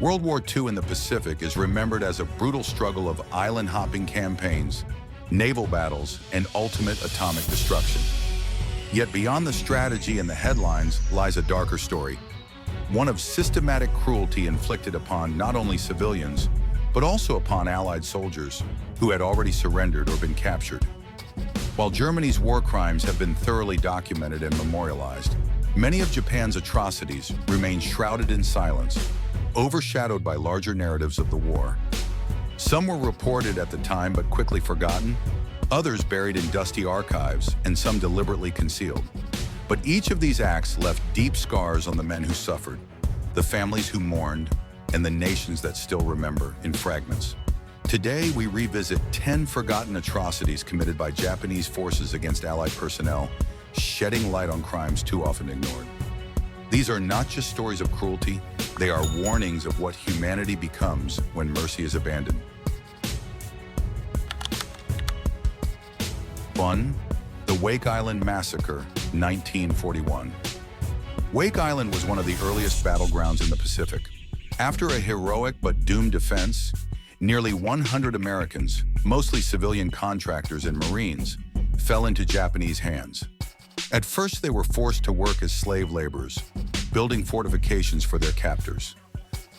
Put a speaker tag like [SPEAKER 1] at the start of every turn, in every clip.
[SPEAKER 1] World War II in the Pacific is remembered as a brutal struggle of island-hopping campaigns, naval battles, and ultimate atomic destruction. Yet beyond the strategy and the headlines lies a darker story, one of systematic cruelty inflicted upon not only civilians, but also upon Allied soldiers who had already surrendered or been captured. While Germany's war crimes have been thoroughly documented and memorialized, many of Japan's atrocities remain shrouded in silence, overshadowed by larger narratives of the war. Some were reported at the time but quickly forgotten, others buried in dusty archives, and some deliberately concealed. But each of these acts left deep scars on the men who suffered, the families who mourned, and the nations that still remember in fragments. Today, we revisit 10 forgotten atrocities committed by Japanese forces against Allied personnel, shedding light on crimes too often ignored. These are not just stories of cruelty, they are warnings of what humanity becomes when mercy is abandoned. 1. The Wake Island Massacre, 1941. Wake Island was one of the earliest battlegrounds in the Pacific. After a heroic but doomed defense, nearly 100 Americans, mostly civilian contractors and Marines, fell into Japanese hands. At first, they were forced to work as slave laborers, building fortifications for their captors.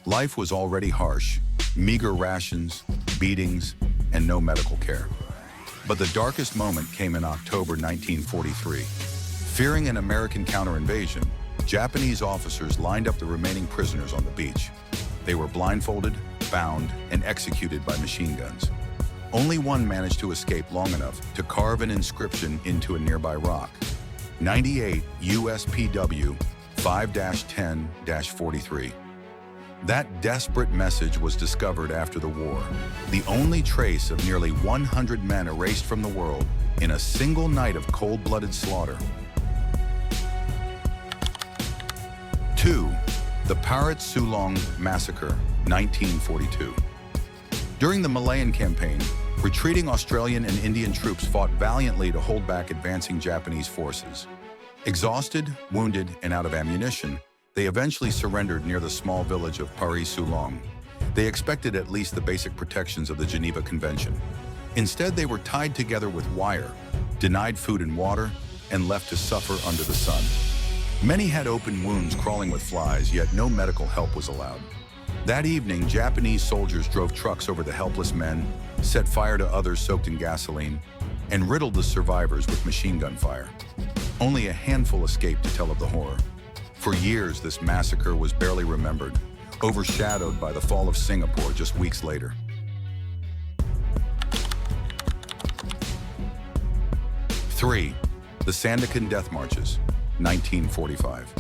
[SPEAKER 1] Life was already harsh, meager rations, beatings, and no medical care. But the darkest moment came in October 1943. Fearing an American counter-invasion, Japanese officers lined up the remaining prisoners on the beach. They were blindfolded, bound, and executed by machine guns. Only one managed to escape long enough to carve an inscription into a nearby rock. 98 USPW 5-10-43. That desperate message was discovered after the war, the only trace of nearly 100 men erased from the world in a single night of cold-blooded slaughter. 2. The Parit Sulong Massacre, 1942. During the Malayan Campaign, retreating Australian and Indian troops fought valiantly to hold back advancing Japanese forces. Exhausted, wounded, and out of ammunition, they eventually surrendered near the small village of Parit Sulong. They expected at least the basic protections of the Geneva Convention. Instead, they were tied together with wire, denied food and water, and left to suffer under the sun. Many had open wounds crawling with flies, yet no medical help was allowed. That evening, Japanese soldiers drove trucks over the helpless men, set fire to others soaked in gasoline, and riddled the survivors with machine gun fire. Only a handful escaped to tell of the horror. For years, this massacre was barely remembered, overshadowed by the fall of Singapore just weeks later. 3. The Sandakan Death Marches, 1945.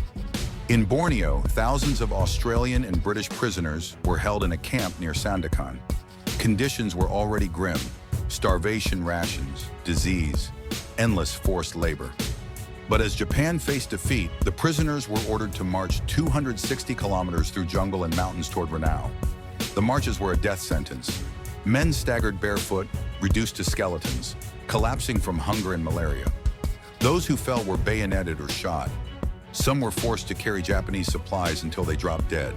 [SPEAKER 1] In Borneo, thousands of Australian and British prisoners were held in a camp near Sandakan. Conditions were already grim: starvation rations, disease, endless forced labor. But as Japan faced defeat, the prisoners were ordered to march 260 kilometers through jungle and mountains toward Borneo. The marches were a death sentence. Men staggered barefoot, reduced to skeletons, collapsing from hunger and malaria. Those who fell were bayoneted or shot. Some were forced to carry Japanese supplies until they dropped dead.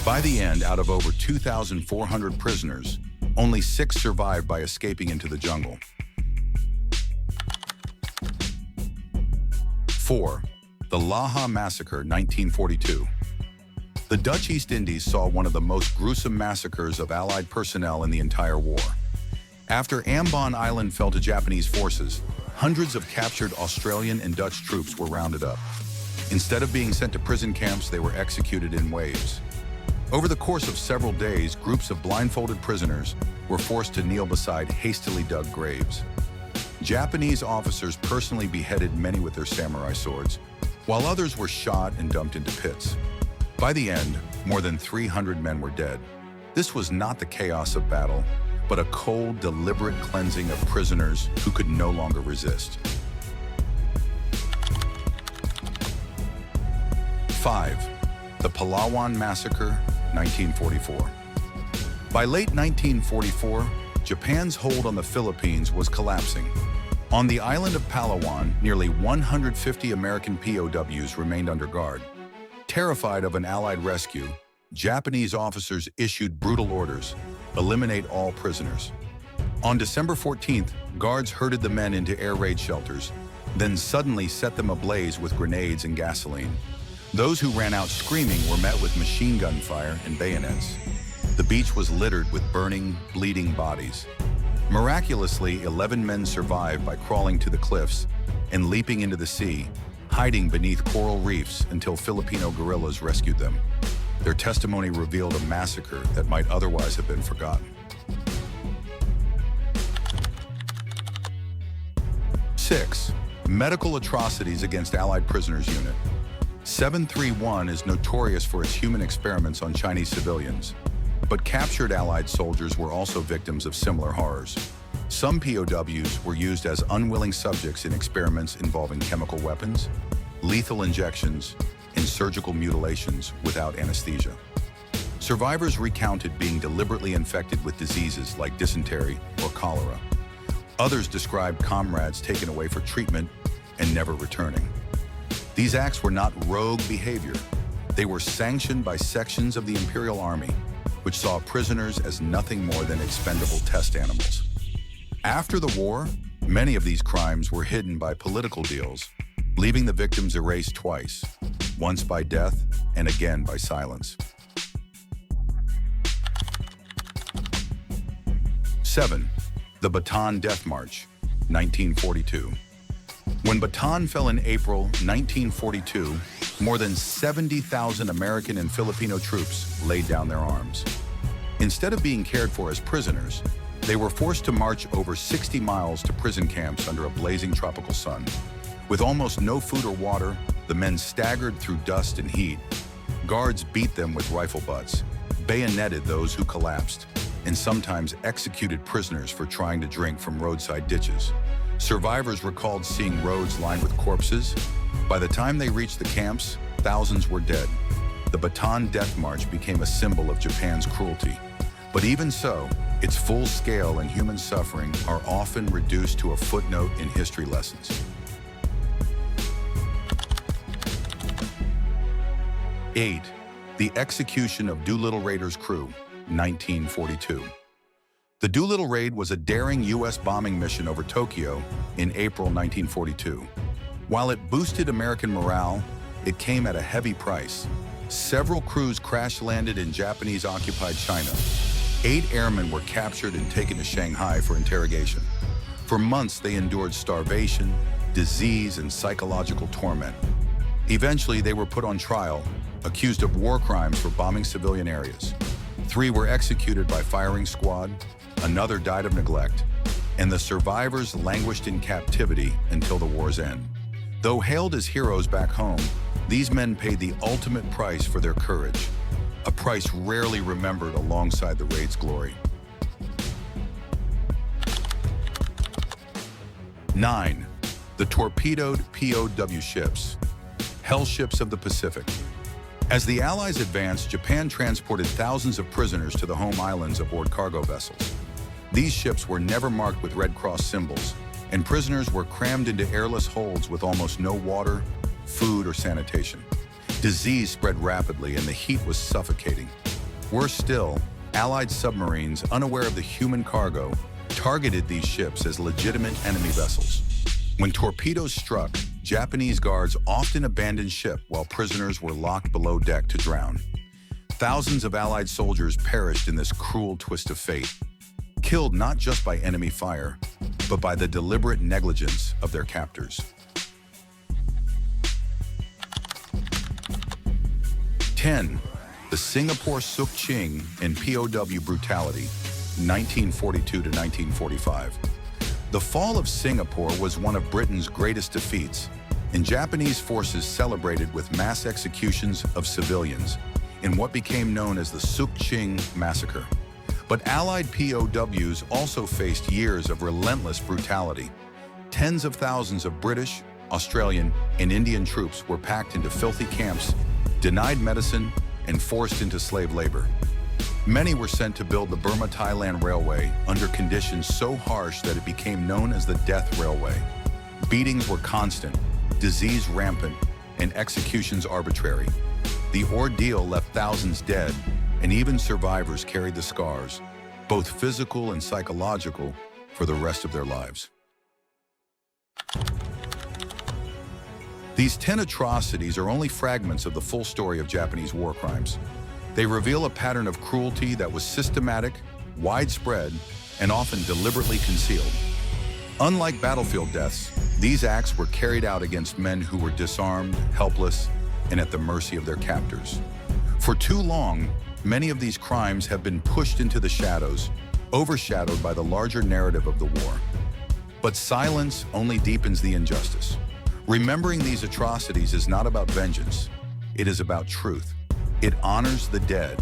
[SPEAKER 1] By the end, out of over 2,400 prisoners, only 6 survived by escaping into the jungle. 4. The Laha Massacre, 1942. The Dutch East Indies saw one of the most gruesome massacres of Allied personnel in the entire war. After Ambon Island fell to Japanese forces, hundreds of captured Australian and Dutch troops were rounded up. Instead of being sent to prison camps, they were executed in waves. Over the course of several days, groups of blindfolded prisoners were forced to kneel beside hastily dug graves. Japanese officers personally beheaded many with their samurai swords, while others were shot and dumped into pits. By the end, more than 300 men were dead. This was not the chaos of battle, but a cold, deliberate cleansing of prisoners who could no longer resist. 5. The Palawan Massacre, 1944. By late 1944, Japan's hold on the Philippines was collapsing. On the island of Palawan, nearly 150 American POWs remained under guard. Terrified of an Allied rescue, Japanese officers issued brutal orders: eliminate all prisoners. On December 14th, guards herded the men into air raid shelters, then suddenly set them ablaze with grenades and gasoline. Those who ran out screaming were met with machine gun fire and bayonets. The beach was littered with burning, bleeding bodies. Miraculously, 11 men survived by crawling to the cliffs and leaping into the sea, hiding beneath coral reefs until Filipino guerrillas rescued them. Their testimony revealed a massacre that might otherwise have been forgotten. 6. Medical atrocities against Allied prisoners unit. 731 is notorious for its human experiments on Chinese civilians, but captured Allied soldiers were also victims of similar horrors. Some POWs were used as unwilling subjects in experiments involving chemical weapons, lethal injections, and surgical mutilations without anesthesia. Survivors recounted being deliberately infected with diseases like dysentery or cholera. Others described comrades taken away for treatment and never returning. These acts were not rogue behavior. They were sanctioned by sections of the Imperial Army, which saw prisoners as nothing more than expendable test animals. After the war, many of these crimes were hidden by political deals, leaving the victims erased twice, once by death and again by silence. 7. The Bataan Death March, 1942. When Bataan fell in April 1942, more than 70,000 American and Filipino troops laid down their arms. Instead of being cared for as prisoners, they were forced to march over 60 miles to prison camps under a blazing tropical sun. With almost no food or water, the men staggered through dust and heat. Guards beat them with rifle butts, bayoneted those who collapsed, and sometimes executed prisoners for trying to drink from roadside ditches. Survivors recalled seeing roads lined with corpses. By the time they reached the camps, thousands were dead. The Bataan Death March became a symbol of Japan's cruelty. But even so, its full scale and human suffering are often reduced to a footnote in history lessons. 8. The execution of Doolittle Raider's crew, 1942. The Doolittle Raid was a daring U.S. bombing mission over Tokyo in April 1942. While it boosted American morale, it came at a heavy price. Several crews crash-landed in Japanese-occupied China. 8 airmen were captured and taken to Shanghai for interrogation. For months, they endured starvation, disease, and psychological torment. Eventually, they were put on trial, accused of war crimes for bombing civilian areas. 3 were executed by firing squad, another died of neglect, and the survivors languished in captivity until the war's end. Though hailed as heroes back home, these men paid the ultimate price for their courage, a price rarely remembered alongside the raid's glory. 9. The torpedoed POW ships, Hell Ships of the Pacific. As the Allies advanced, Japan transported thousands of prisoners to the home islands aboard cargo vessels. These ships were never marked with Red Cross symbols, and prisoners were crammed into airless holds with almost no water, food, or sanitation. Disease spread rapidly and the heat was suffocating. Worse still, Allied submarines, unaware of the human cargo, targeted these ships as legitimate enemy vessels. When torpedoes struck, Japanese guards often abandoned ship while prisoners were locked below deck to drown. Thousands of Allied soldiers perished in this cruel twist of fate, killed not just by enemy fire, but by the deliberate negligence of their captors. 10. The Singapore Suk Ching and POW brutality, 1942 to 1945. The fall of Singapore was one of Britain's greatest defeats, and Japanese forces celebrated with mass executions of civilians in what became known as the Suk Ching massacre. But Allied POWs also faced years of relentless brutality. Tens of thousands of British, Australian, and Indian troops were packed into filthy camps, denied medicine, and forced into slave labor. Many were sent to build the Burma-Thailand Railway under conditions so harsh that it became known as the Death Railway. Beatings were constant, disease rampant, and executions arbitrary. The ordeal left thousands dead, and even survivors carried the scars, both physical and psychological, for the rest of their lives. These 10 atrocities are only fragments of the full story of Japanese war crimes. They reveal a pattern of cruelty that was systematic, widespread, and often deliberately concealed. Unlike battlefield deaths, these acts were carried out against men who were disarmed, helpless, and at the mercy of their captors. For too long, many of these crimes have been pushed into the shadows, overshadowed by the larger narrative of the war. But silence only deepens the injustice. Remembering these atrocities is not about vengeance. It is about truth. It honors the dead,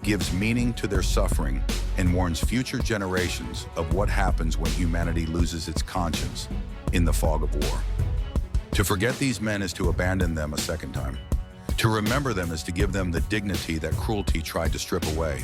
[SPEAKER 1] gives meaning to their suffering, and warns future generations of what happens when humanity loses its conscience in the fog of war. To forget these men is to abandon them a second time. To remember them is to give them the dignity that cruelty tried to strip away.